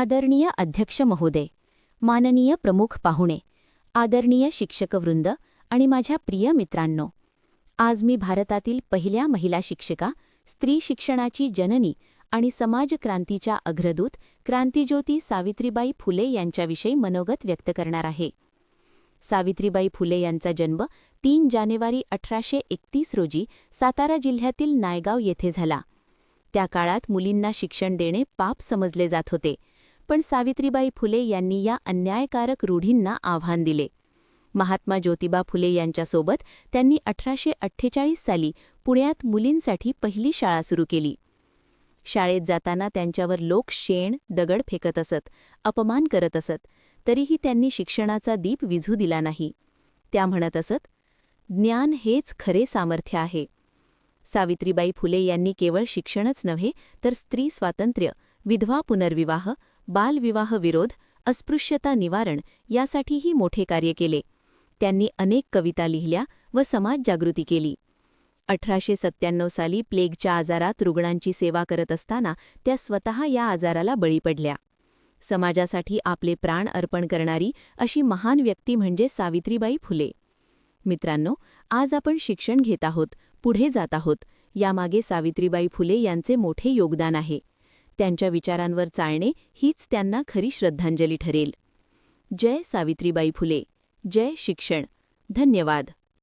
आदरणीय अध्यक्ष महोदय, माननीय प्रमुख पाहुणे, आदरणीय शिक्षकवृंद आणि माझ्या प्रिय मित्रांनो, आज मी भारतातील पहिल्या महिला शिक्षिका, स्त्री शिक्षणाची जननी आणि समाजक्रांतीच्या अग्रदूत क्रांतिज्योती सावित्रीबाई फुले यांच्याविषयी मनोगत व्यक्त करणार आहे. सावित्रीबाई फुले यांचा जन्म 3 जानेवारी 1831 रोजी सातारा जिल्ह्यातील नायगाव येथे झाला. त्या काळात मुलींना शिक्षण देणे पाप समजले जात होते, पण सावित्रीबाई फुले यांनी या अन्यायकारक रूढींना आव्हान दिले. महात्मा ज्योतिबा फुले यांच्यासोबत त्यांनी 1848 साली पुण्यात मुलींसाठी पहिली शाळा सुरू केली. शाळेत जाताना त्यांच्यावर लोक शेण, दगड फेकत असत, अपमान करत असत, तरीही त्यांनी शिक्षणाचा दीप विझू दिला नाही. त्या म्हणत असत, ज्ञान हेच खरे सामर्थ्य आहे. सावित्रीबाई फुले यांनी केवळ शिक्षणच नव्हे तर स्त्री स्वातंत्र्य, विधवा पुनर्विवाह, बालविवाह विरोध, अस्पृश्यता निवारण यासाठीही मोठे कार्य केले. त्यांनी अनेक कविता लिहिल्या व समाजजागृती केली. 1897 साली प्लेगच्या आजारात रुग्णांची सेवा करत असताना त्या स्वतः या आजाराला बळी पडल्या. समाजासाठी आपले प्राण अर्पण करणारी अशी महान व्यक्ती म्हणजे सावित्रीबाई फुले. मित्रांनो, आज आपण शिक्षण घेत आहोत, पुढे जात आहोत, यामागे सावित्रीबाई फुले यांचे मोठे योगदान आहे. त्यांच्या विचारांवर चालणे हीच त्यांना खरी श्रद्धांजली ठरेल. जय सावित्रीबाई फुले, जय शिक्षण. धन्यवाद.